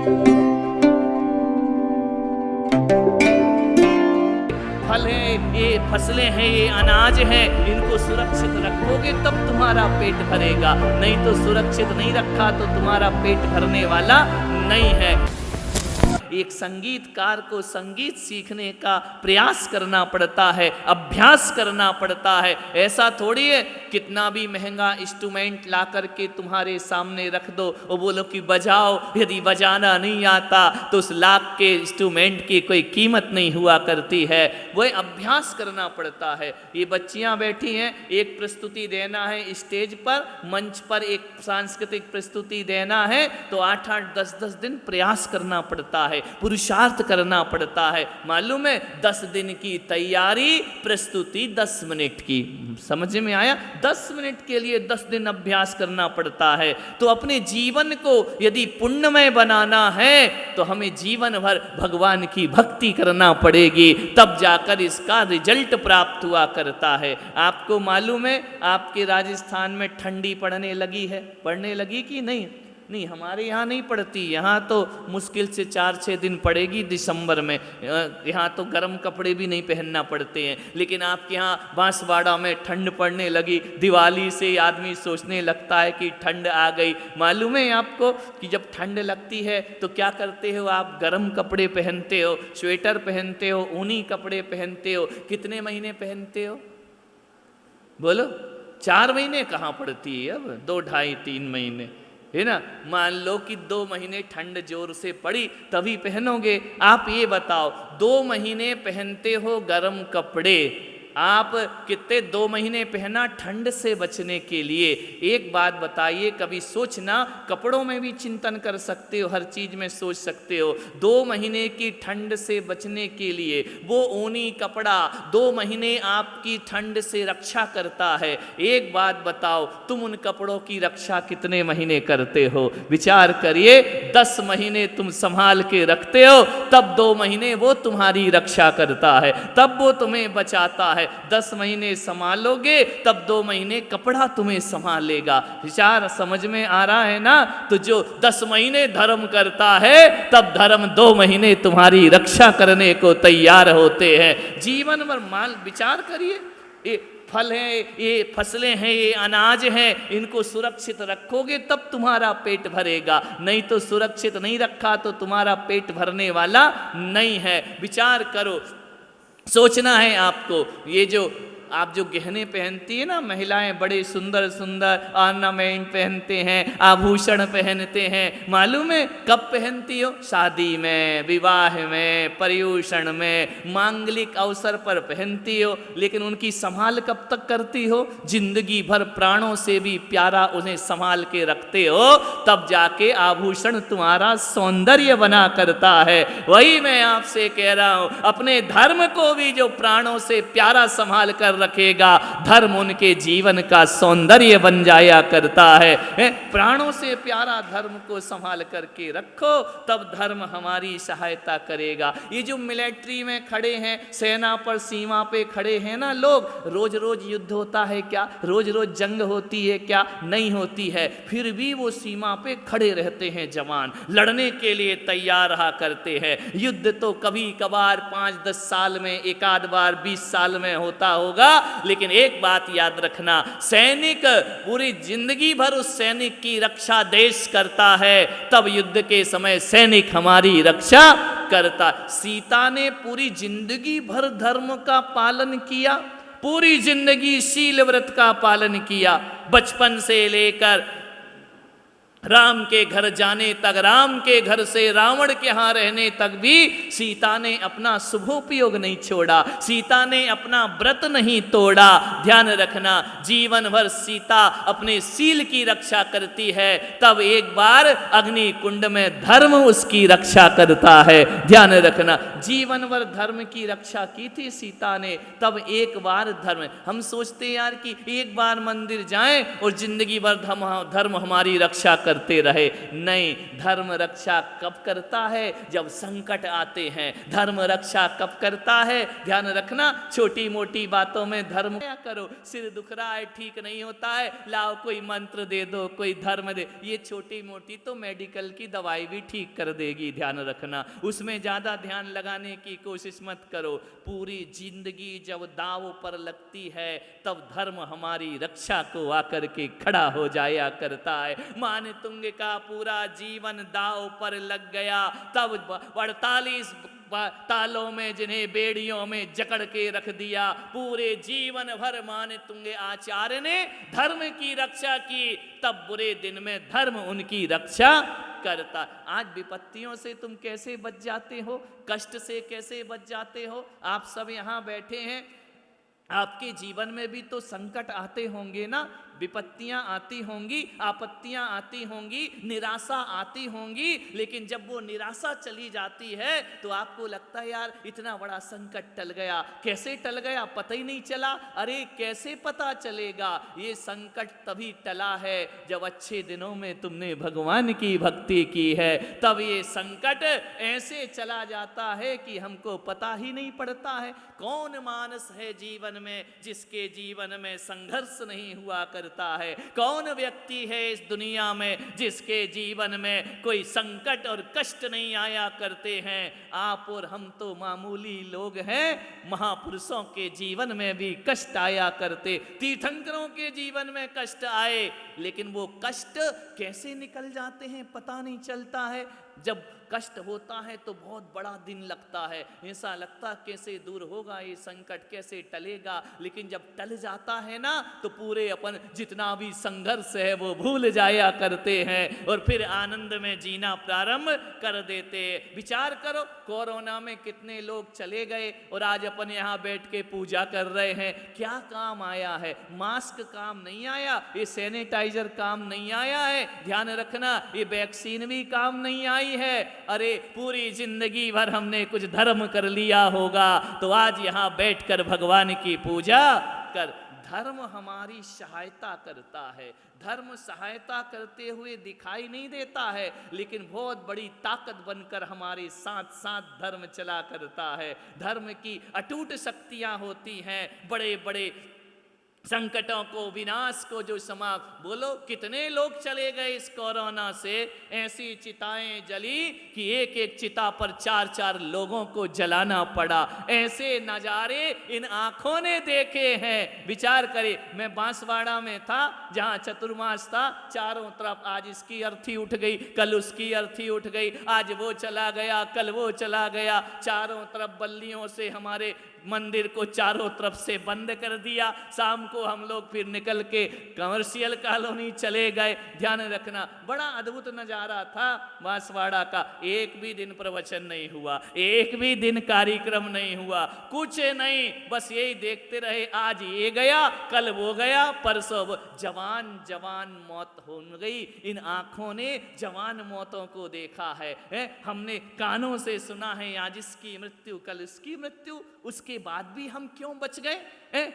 फल है, ये फसलें हैं, ये अनाज है, इनको सुरक्षित रखोगे तब तुम्हारा पेट भरेगा, नहीं तो सुरक्षित नहीं रखा तो तुम्हारा पेट भरने वाला नहीं है। एक संगीतकार को संगीत सीखने का प्रयास करना पड़ता है, अभ्यास करना पड़ता है। ऐसा थोड़ी है कितना भी महंगा इंस्ट्रूमेंट ला करके तुम्हारे सामने रख दो और बोलो कि बजाओ, यदि बजाना नहीं आता तो उस लाख के इंस्ट्रूमेंट की कोई कीमत नहीं हुआ करती है। वह अभ्यास करना पड़ता है। ये बच्चियां बैठी हैं, एक प्रस्तुति देना है स्टेज पर, मंच पर एक सांस्कृतिक प्रस्तुति देना है तो 8-8, 10-10 दिन प्रयास करना पड़ता है, पुरुषार्थ करना पड़ता है। मालूम है 10 दिन की तैयारी, प्रस्तुति 10 मिनट की। समझ में आया? 10 मिनट के लिए 10 दिन अभ्यास करना पड़ता है। तो अपने जीवन को यदि पुण्यमय बनाना है तो हमें जीवन भर भगवान की भक्ति करना पड़ेगी, तब जाकर इसका रिजल्ट प्राप्त हुआ करता है। आपको मालूम है आपके राजस्थान में ठंडी पड़ने लगी है? पड़ने लगी कि नहीं? नहीं, हमारे यहाँ नहीं पड़ती। यहाँ तो मुश्किल से 4-6 दिन पड़ेगी दिसंबर में। यहाँ तो गर्म कपड़े भी नहीं पहनना पड़ते हैं। लेकिन आपके यहाँ बांसवाड़ा में ठंड पड़ने लगी। दिवाली से आदमी सोचने लगता है कि ठंड आ गई। मालूम है आपको कि जब ठंड लगती है तो क्या करते हो आप? गर्म कपड़े पहनते हो, स्वेटर पहनते हो, ऊनी कपड़े पहनते हो। कितने महीने पहनते हो? बोलो। 4 महीने कहाँ पड़ती है अब? 2, 2.5, 3 महीने है ना। मान लो कि 2 महीने ठंड जोर से पड़ी तभी पहनोगे। आप ये बताओ 2 महीने पहनते हो गर्म कपड़े, आप कितने 2 महीने पहना ठंड से बचने के लिए? एक बात बताइए, कभी सोचना, कपड़ों में भी चिंतन कर सकते हो, हर चीज में सोच सकते हो। 2 महीने की ठंड से बचने के लिए वो ऊनी कपड़ा 2 महीने आपकी ठंड से रक्षा करता है। एक बात बताओ, तुम उन कपड़ों की रक्षा कितने महीने करते हो? विचार करिए। 10 महीने तुम संभाल के रखते हो, तब 2 महीने वो तुम्हारी रक्षा करता है, तब वो तुम्हें बचाता है। 10 महीने संभालोगे तब 2 महीने कपड़ा तुम्हें संभालेगा। विचार समझ में आ रहा है ना? तो जो 10 महीने धर्म करता है तब धर्म 2 महीने तुम्हारी रक्षा करने को तैयार होते हैं। जीवन भर माल विचार करिए। ये फल है, ये फसलें हैं, ये अनाज हैं, इनको सुरक्षित रखोगे तब तुम्हारा पेट भरेगा, नहीं तो सुरक्षित नहीं रखा तो तुम्हारा पेट भरने वाला नहीं है। विचार करो, सोचना है आपको। ये जो आप जो गहने पहनती है ना महिलाएं, बड़े सुंदर सुंदर ऑर्नामेंट पहनते हैं, आभूषण पहनते हैं, मालूम है कब पहनती हो? शादी में, विवाह में, पर्यूषण में, मांगलिक अवसर पर पहनती हो। लेकिन उनकी संभाल कब तक करती हो? जिंदगी भर प्राणों से भी प्यारा उन्हें संभाल के रखते हो, तब जाके आभूषण तुम्हारा सौंदर्य बना करता है। वही मैं आपसे कह रहा हूं, अपने धर्म को भी जो प्राणों से प्यारा संभाल कर रखेगा, धर्म उनके जीवन का सौंदर्य बन जाया करता है। प्राणों से प्यारा धर्म को संभाल करके रखो, तब धर्म हमारी सहायता करेगा। ये जो मिलिट्री में खड़े हैं, सेना पर सीमा पे खड़े हैं ना लोग, रोज रोज युद्ध होता है क्या? रोज रोज जंग होती है क्या? नहीं होती है। फिर भी वो सीमा पे खड़े रहते हैं जवान, लड़ने के लिए तैयार रहा करते हैं। युद्ध तो कभी कभार 5-10 साल में, एक आध बार 20 साल में होता होगा, लेकिन एक बात याद रखना, सैनिक पूरी जिंदगी भर उस सैनिक की रक्षा देश करता है, तब युद्ध के समय सैनिक हमारी रक्षा करता। सीता ने पूरी जिंदगी भर धर्म का पालन किया, पूरी जिंदगी शील व्रत का पालन किया, बचपन से लेकर राम के घर जाने तक, राम के घर से रावण के यहाँ रहने तक भी सीता ने अपना शुभोपयोग नहीं छोड़ा, सीता ने अपना व्रत नहीं तोड़ा। ध्यान रखना, जीवन भर सीता अपने शील की रक्षा करती है, तब एक बार अग्नि कुंड में धर्म उसकी रक्षा करता है। ध्यान रखना, जीवन भर धर्म की रक्षा की थी सीता ने, तब एक बार धर्म। हम सोचते यार कि एक बार मंदिर जाएं और जिंदगी भर धर्म हमारी रक्षा करते रहे। नहीं, धर्म रक्षा कब करता है? जब संकट आते हैं। धर्म रक्षा कब करता है? ध्यान रखना, छोटी मोटी बातों में धर्म क्या करो, सिर दुख रहा है, ठीक नहीं होता है, लाओ कोई मंत्र दे दो, कोई धर्म दे, ये छोटी मोटी तो मेडिकल की दवाई भी ठीक कर देगी, ध्यान रखना। उसमें ज़्यादा ध्यान लगाने की कोशिश मत करो। पूरी जिंदगी जब दाव पर लगती है तब धर्म हमारी रक्षा को आकर के खड़ा हो जाया करता है। मानतुंग का पूरा जीवन दाव पर लग गया, तब 48 तालों में जिन्हें बेड़ियों में जकड़ के रख दिया, पूरे जीवन भर मानतुंग आचार्य ने धर्म की रक्षा की, तब बुरे दिन में धर्म उनकी रक्षा करता। आज विपत्तियों से तुम कैसे बच जाते हो, कष्ट से कैसे बच जाते हो? आप सब यहाँ बैठे हैं, आपके जीवन में भी तो संकट आते होंगे ना, विपत्तियां आती होंगी, आपत्तियां आती होंगी, निराशा आती होंगी, लेकिन जब वो निराशा चली जाती है तो आपको लगता है यार इतना बड़ा संकट टल गया। कैसे टल गया पता ही नहीं चला। अरे कैसे पता चलेगा? ये संकट तभी टला है जब अच्छे दिनों में तुमने भगवान की भक्ति की है, तब ये संकट ऐसे चला जाता है कि हमको पता ही नहीं पड़ता है। कौन मानस है जीवन में जिसके जीवन में संघर्ष नहीं हुआ करता है? कौन व्यक्ति है इस दुनिया में जिसके जीवन में कोई संकट और कष्ट नहीं आया करते हैं? आप और हम तो मामूली लोग हैं। महापुरुषों के जीवन में भी कष्ट आया करते, तीर्थंकरों के जीवन में कष्ट आए, लेकिन वो कष्ट कैसे निकल जाते हैं पता नहीं चलता है। जब कष्ट होता है तो बहुत बड़ा दिन लगता है, ऐसा लगता कैसे दूर होगा ये संकट, कैसे टलेगा, लेकिन जब टल जाता है ना तो पूरे अपन जितना भी संघर्ष है वो भूल जाया करते हैं और फिर आनंद में जीना प्रारंभ कर देते हैं। विचार करो, कोरोना में कितने लोग चले गए और आज अपन यहाँ बैठ के पूजा कर रहे हैं। क्या काम आया है? मास्क काम नहीं आया, ये सैनिटाइजर काम नहीं आया है, ध्यान रखना, ये वैक्सीन भी काम नहीं आई है। अरे पूरी जिंदगी भर हमने कुछ धर्म कर लिया होगा तो आज यहाँ बैठकर भगवान की पूजा कर। धर्म हमारी सहायता करता है, धर्म सहायता करते हुए दिखाई नहीं देता है, लेकिन बहुत बड़ी ताकत बनकर हमारे साथ साथ धर्म चला करता है। धर्म की अटूट शक्तियां होती हैं, बड़े बड़े संकटों को, विनाश को जो बोलो कितने लोग चले गए इस कोरोना से, ऐसी चिताएं जली कि एक एक चिता पर 4-4 लोगों को जलाना पड़ा। ऐसे नज़ारे इन आंखों ने देखे हैं। विचार करें, मैं बांसवाड़ा में था जहां चतुर्मास था, चारों तरफ आज इसकी अर्थी उठ गई, कल उसकी अर्थी उठ गई, आज वो चला गया, कल वो चला गया, चारों तरफ बल्लियों से हमारे मंदिर को चारों तरफ से बंद कर दिया। शाम को हम लोग फिर निकल के कमर्शियल कॉलोनी चले गए। ध्यान रखना, बड़ा अद्भुत नज़ारा था बांसवाड़ा का। एक भी दिन प्रवचन नहीं हुआ, एक भी दिन कार्यक्रम नहीं हुआ, कुछ नहीं, बस यही देखते रहे, आज ये गया, कल वो गया, परसों वो। जवान जवान मौत हो गई। इन आंखों ने जवान मौतों को देखा है, हमने कानों से सुना है, आज इसकी मृत्यु, कल इसकी मृत्यु, उसके बाद भी हम क्यों बच गए?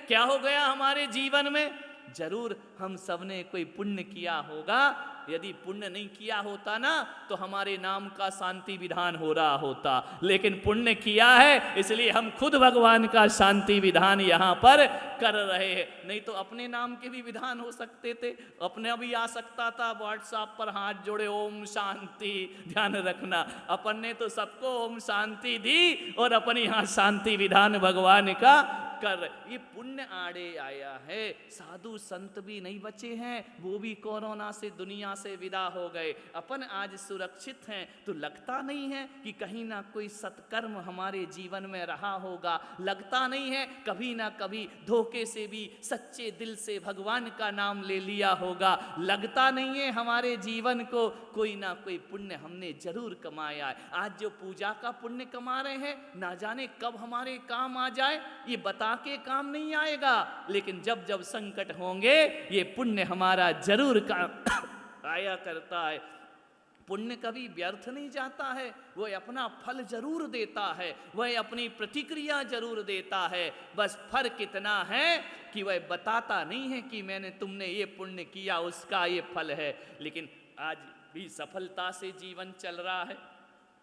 क्या हो गया हमारे जीवन में? जरूर हम सबने कोई पुण्य किया होगा। यदि पुण्य नहीं किया होता ना तो हमारे नाम का शांति विधान हो रहा होता, लेकिन पुण्य किया है इसलिए हम खुद भगवान का शांति विधान यहाँ पर कर रहे हैं। नहीं तो अपने नाम के भी विधान हो सकते थे, अपने भी आ सकता था व्हाट्सएप पर हाथ जोड़े ओम शांति। ध्यान रखना, अपन ने तो सबको ओम शांति दी और अपने यहाँ शांति विधान भगवान का कर। ये पुण्य आड़े आया है। साधु संत भी नहीं बचे हैं, वो भी कोरोना से दुनिया से विदा हो गए। अपन आज सुरक्षित हैं तो लगता नहीं है कि कहीं ना कोई सत्कर्म हमारे जीवन में रहा होगा, लगता नहीं है कभी ना कभी धोखे से भी सच्चे दिल से भगवान का नाम ले लिया होगा, लगता नहीं है हमारे जीवन को कोई ना कोई पुण्य हमने जरूर कमाया है। आज जो पूजा का पुण्य कमा रहे हैं, ना जाने कब हमारे काम आ जाए, ये बता के काम नहीं आएगा, लेकिन जब जब संकट होंगे ये पुण्य हमारा जरूर काम आया करता है। पुण्य कभी व्यर्थ नहीं जाता है, वह अपना फल जरूर देता है, वह अपनी प्रतिक्रिया जरूर देता है। बस फर्क इतना है कि वह बताता नहीं है कि मैंने तुमने ये पुण्य किया उसका ये फल है, लेकिन आज भी सफलता से जीवन चल रहा है,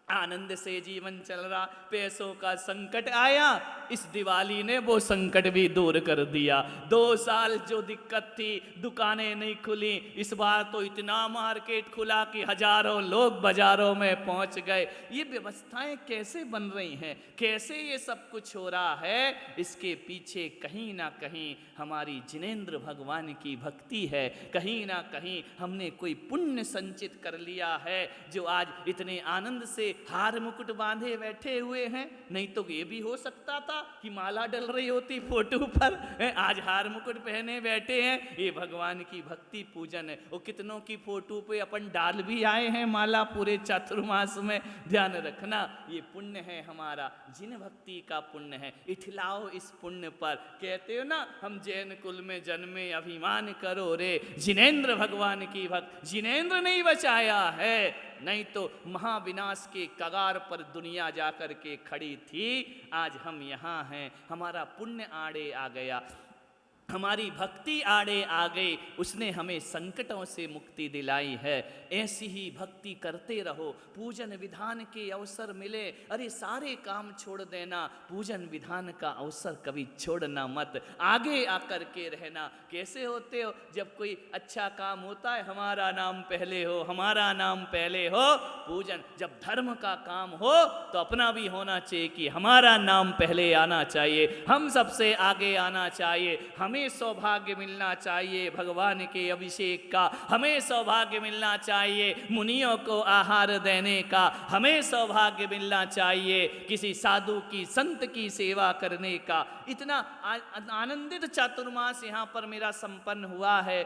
आनंद से जीवन चल रहा। पैसों का संकट आया, इस दिवाली ने वो संकट भी दूर कर दिया। 2 साल जो दिक्कत थी, दुकानें नहीं खुली, इस बार तो इतना मार्केट खुला कि हजारों लोग बाजारों में पहुंच गए। ये व्यवस्थाएं कैसे बन रही हैं, कैसे ये सब कुछ हो रहा है? इसके पीछे कहीं ना कहीं हमारी जिनेंद्र भगवान की भक्ति है, कहीं ना कहीं हमने कोई पुण्य संचित कर लिया है, जो आज इतने आनंद से हार मुकुट बांधे बैठे हुए हैं। नहीं तो ये भी हो सकता था कि माला डल रही होती फोटो पर, आज हार मुकुट पहने बैठे हैं। ये भगवान की भक्ति पूजन है। वो कितनों की फोटो पे अपन डाल भी आए हैं माला पूरे चातुर्मास में। ध्यान रखना, ये पुण्य है हमारा, जिन भक्ति का पुण्य है। इठलाओ इस पुण्य पर। कहते हो ना, हम जैन कुल में जन्मे, अभिमान करो रे। जिनेंद्र भगवान की भक्त, जिनेंद्र नहीं बचाया है, नहीं तो महाविनाश के कगार पर दुनिया जाकर के खड़ी थी। आज हम यहाँ हैं, हमारा पुण्य आड़े आ गया, हमारी भक्ति आड़े आ गई, उसने हमें संकटों से मुक्ति दिलाई है। ऐसी ही भक्ति करते रहो। पूजन विधान के अवसर मिले, अरे सारे काम छोड़ देना, पूजन विधान का अवसर कभी छोड़ना मत, आगे आकर के रहना। कैसे होते हो? जब कोई अच्छा काम होता है, हमारा नाम पहले हो, हमारा नाम पहले हो। पूजन जब धर्म का काम हो तो अपना भी होना चाहिए कि हमारा नाम पहले आना चाहिए, हम सबसे आगे आना चाहिए। हमें सौभाग्य मिलना चाहिए भगवान के अभिषेक का, हमें सौभाग्य मिलना चाहिए मुनियों को आहार देने का, हमें सौभाग्य मिलना चाहिए किसी साधु की, संत की सेवा करने का। इतना आनंदित चातुर्मास यहाँ पर मेरा संपन्न हुआ है,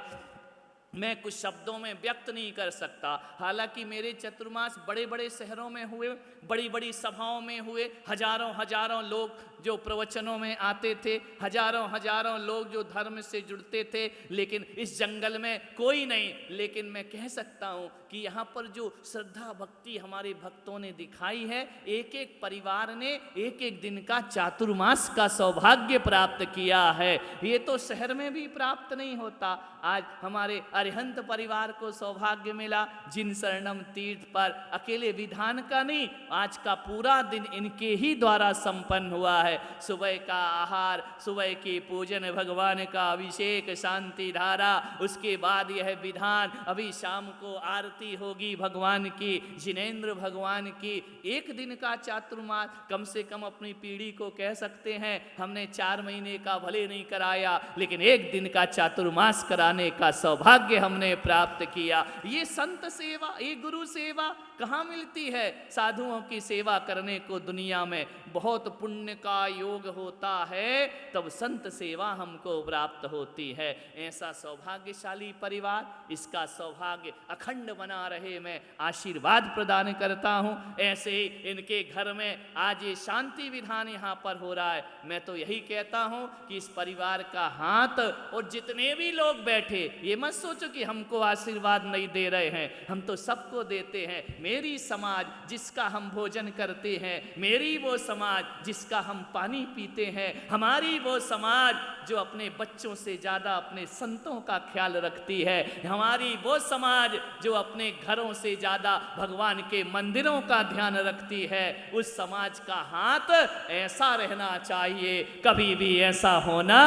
मैं कुछ शब्दों में व्यक्त नहीं कर सकता। हालांकि मेरे चतुर्मास बड़े बड़े शहरों में हुए, बड़ी बड़ी सभाओं में हुए, हजारों हजारों लोग जो प्रवचनों में आते थे, हजारों हजारों लोग जो धर्म से जुड़ते थे, लेकिन इस जंगल में कोई नहीं। लेकिन मैं कह सकता हूँ कि यहाँ पर जो श्रद्धा भक्ति हमारे भक्तों ने दिखाई है, एक एक परिवार ने एक एक दिन का चातुर्मास का सौभाग्य प्राप्त किया है। ये तो शहर में भी प्राप्त नहीं होता। आज हमारे अरिहंत परिवार को सौभाग्य मिला, जिन शरणम तीर्थ पर अकेले विधान का नहीं, आज का पूरा दिन इनके ही द्वारा संपन्न हुआ है। सुबह का आहार, सुबह की पूजन, भगवान का अभिषेक, शांति धारा, उसके बाद यह विधान, अभी शाम को आरती होगी भगवान की, जिनेंद्र भगवान की। एक दिन का चातुर्मास कम से कम अपनी पीढ़ी को कह सकते हैं, हमने 4 महीने का भले नहीं कराया, लेकिन एक दिन का चातुर्मास कराने का सौभाग्य हमने प्राप्त किया। ये संत सेवा, ये गुरु सेवा कहाँ मिलती है? साधुओं की सेवा करने को दुनिया में बहुत पुण्य का योग होता है, तब संत सेवा हमको प्राप्त होती है। ऐसा सौभाग्यशाली परिवार, इसका सौभाग्य अखंड बना रहे, मैं आशीर्वाद प्रदान करता हूँ। ऐसे ही इनके घर में आज ये शांति विधान यहाँ पर हो रहा है। मैं तो यही कहता हूँ कि इस परिवार का हाथ, और जितने भी लोग बैठे, ये मत सोचो कि हमको आशीर्वाद नहीं दे रहे हैं, हम तो सबको देते हैं। मेरी समाज जिसका हम भोजन करते हैं, मेरी वो समाज जिसका हम पानी पीते हैं, हमारी वो समाज जो अपने बच्चों से ज़्यादा अपने संतों का ख्याल रखती है, हमारी वो समाज जो अपने घरों से ज़्यादा भगवान के मंदिरों का ध्यान रखती है, उस समाज का हाथ ऐसा रहना चाहिए, कभी भी ऐसा होना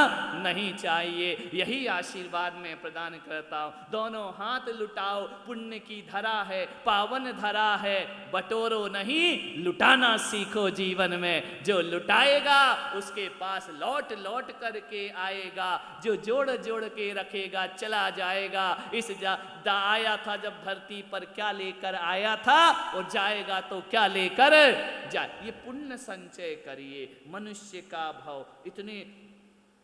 नहीं चाहिए। यही आशीर्वाद मैं प्रदान करता हूँ। दोनों हाथ लुटाओ, पुण्य की धरा है, पावन धरा है, बटोरो नहीं, लुटाना सीखो जीवन में। जो लुटाएगा उसके पास लौट लौट करके आएगा, जो जोड़ जोड़ के रखेगा चला जाएगा। इस आया था जब धरती पर क्या लेकर आया था, और जाएगा तो क्या लेकर जाए। ये पुण्य संचय करिए। मनुष्य का भाव, इतने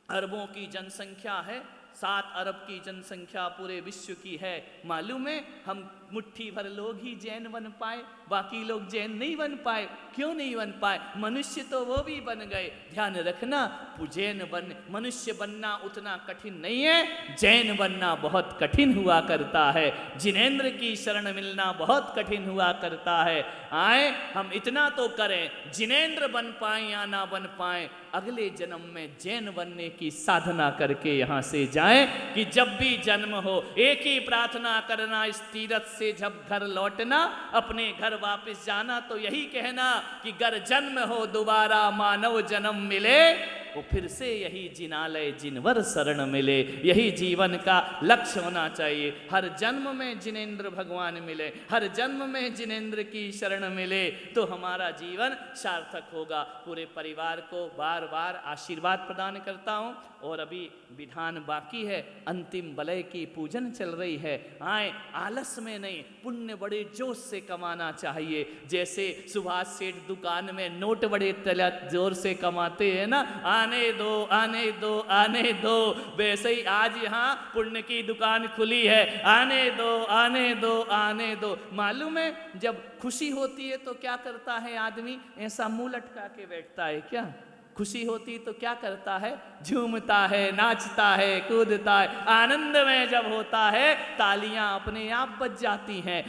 अरबों की जनसंख्या है, 7 अरब की जनसंख्या पूरे विश्व की है। मालूम है, हम मुट्ठी भर लोग ही जैन बन पाए, बाकी लोग जैन नहीं बन पाए। क्यों नहीं बन पाए? मनुष्य तो वो भी बन गए। ध्यान रखना, जैन मनुष्य बनना उतना कठिन नहीं है, जैन बनना बहुत कठिन हुआ करता है। जिनेंद्र की शरण मिलना बहुत कठिन हुआ करता है। आए हम इतना तो करें, जिनेंद्र बन पाए या ना बन पाए, अगले जन्म में जैन बनने की साधना करके यहाँ से जाएं, कि जब भी जन्म हो एक ही प्रार्थना करना, इस तीरथ से जब घर लौटना, अपने घर वापस जाना तो यही कहना कि गर जन्म हो दोबारा मानव जन्म मिले, वो फिर से यही जिनालय जिनवर शरण मिले। यही जीवन का लक्ष्य होना चाहिए। हर जन्म में जिनेंद्र भगवान मिले, हर जन्म में जिनेंद्र की शरण मिले तो हमारा जीवन सार्थक होगा। पूरे परिवार को बार बार आशीर्वाद प्रदान करता हूँ। और अभी विधान बाकी है, अंतिम वलय की पूजन चल रही है। आए आलस में नहीं, पुण्य बड़े जोश से कमाना चाहिए। जैसे सुभाष सेठ दुकान में नोट बड़े जोर से कमाते हैं ना, आने दो आने दो आने दो, वैसे ही आज यहाँ पुण्य की दुकान खुली है, आने दो आने दो आने दो। मालूम है जब खुशी होती है तो क्या करता है आदमी? ऐसा मुंह लटका के बैठता है क्या? खुशी होती तो क्या करता है? झूमता है, नाचता है, कूदता है। आनंद में जब होता है तालियां अपने आप बज जाती हैं।